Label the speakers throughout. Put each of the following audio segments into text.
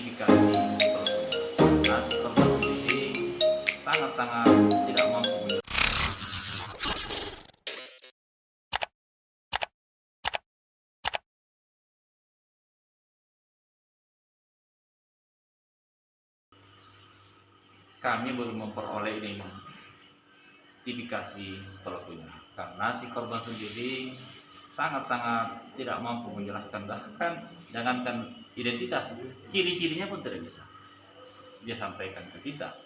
Speaker 1: tipikasi tersebut. Nah, si korban sendiri sangat-sangat tidak mampu menjelaskan. Kami belum memperoleh ini tipikasi pelakunya karena si korban sendiri sangat-sangat tidak mampu menjelaskan, bahkan jangankan identitas, ciri-cirinya pun tidak bisa dia sampaikan ke kita,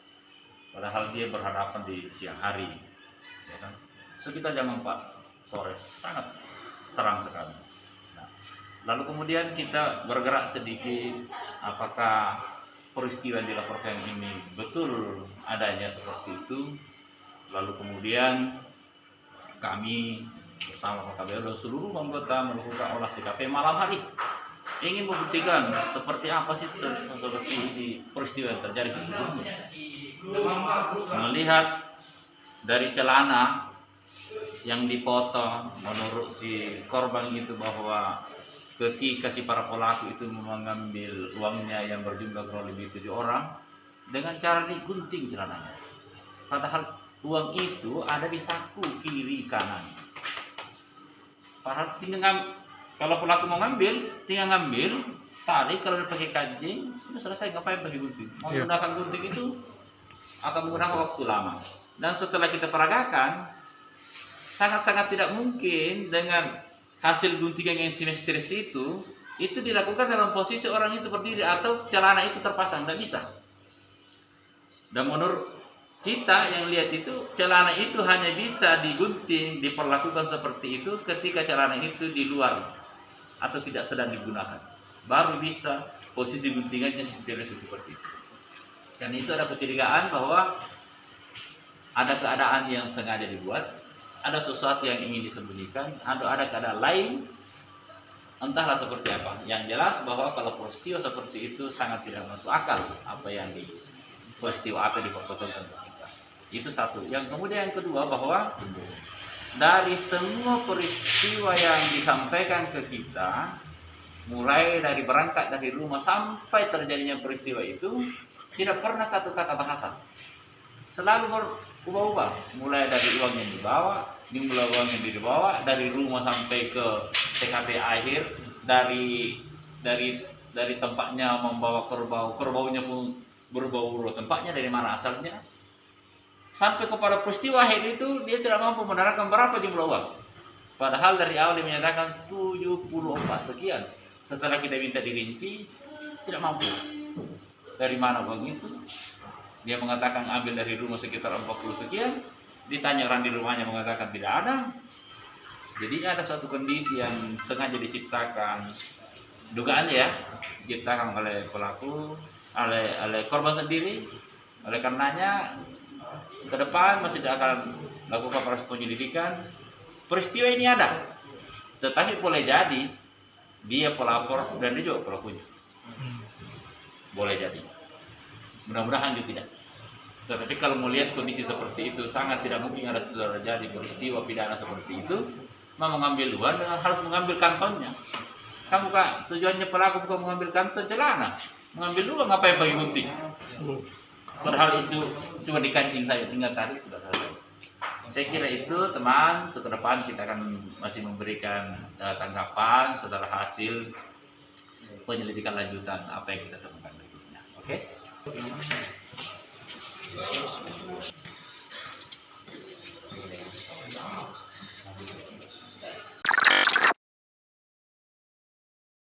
Speaker 1: padahal dia berhadapan di siang hari, ya kan? Sekitar jam 4 sore, sangat terang sekali. Nah, lalu kemudian kita bergerak sedikit, apakah peristiwa yang dilaporkan ini betul adanya seperti itu. Lalu kemudian kami bersama KBL dan seluruh anggota melakukan olah TKP malam hari, ingin membuktikan seperti apa sih seperti di peristiwa yang terjadi sesungguhnya. Melihat dari celana yang dipotong menurut si korban itu bahwa ketika si para pelaku itu mengambil uangnya yang berjumlah kurang lebih 7 orang dengan cara digunting celananya, padahal uang itu ada di saku kiri kanan. Padahal tinggal kalau pelaku mau ngambil, tinggal ngambil, tarik, kalau dipakai kancing, udah selesai, ngapain pakai gunting? Mau menggunakan gunting itu akan menggunakan waktu lama. Dan setelah kita peragakan, sangat-sangat tidak mungkin dengan hasil guntingan yang simetris itu dilakukan dalam posisi orang itu berdiri atau celana itu terpasang, tidak bisa. Dan menurut kita yang lihat itu, celana itu hanya bisa digunting, diperlakukan seperti itu ketika celana itu di luar atau tidak sedang digunakan, baru bisa posisi guntingannya seperti itu. Dan itu ada kecurigaan bahwa ada keadaan yang sengaja dibuat, ada sesuatu yang ingin disembunyikan, ada keadaan lain, entahlah seperti apa. Yang jelas bahwa kalau peristiwa seperti itu sangat tidak masuk akal apa yang di peristiwa apa dipertontonkan ke kita. Itu satu. Yang kemudian yang kedua, bahwa dari semua peristiwa yang disampaikan ke kita, mulai dari berangkat dari rumah sampai terjadinya peristiwa itu, tidak pernah satu kata bahasa. Selalu berubah-ubah, mulai dari uang yang dibawa, jumlah uang yang dibawa, dari rumah sampai ke TKP akhir, dari tempatnya membawa kerbaunya pun berbau tempatnya dari mana asalnya, sampai kepada peristiwa akhir itu dia tidak mampu menerangkan berapa jumlah uang. Padahal dari awal dia menyatakan 74 sekian. Setelah kita minta dirinci, tidak mampu. Dari mana uang itu? Dia mengatakan ambil dari rumah sekitar 40 sekian. Ditanya orang di rumahnya mengatakan tidak ada. Jadi ada suatu kondisi yang sengaja diciptakan, dugaannya ya, diciptakan oleh pelaku, oleh korban sendiri. Oleh karenanya ke depan masih akan lakukan proses penyelidikan. Peristiwa ini ada, tetapi boleh jadi dia pelapor dan dia juga pelakunya. Boleh jadi. Mudah-mudahan juga tidak. Tetapi kalau melihat kondisi seperti itu, sangat tidak mungkin ada terjadi peristiwa pidana seperti itu. Mau mengambil uang dengan harus mengambil kantongnya. Kamu kak, tujuannya pelaku bukan mengambil kantong celana, mengambil uang ngapain pakai gunting? Padahal itu cuma dikancing saya, tinggal tarik sudah selesai. Saya kira itu teman, untuk ke depan kita akan masih memberikan tanggapan setelah hasil penyelidikan lanjutan apa yang kita temukan berikutnya. Oke?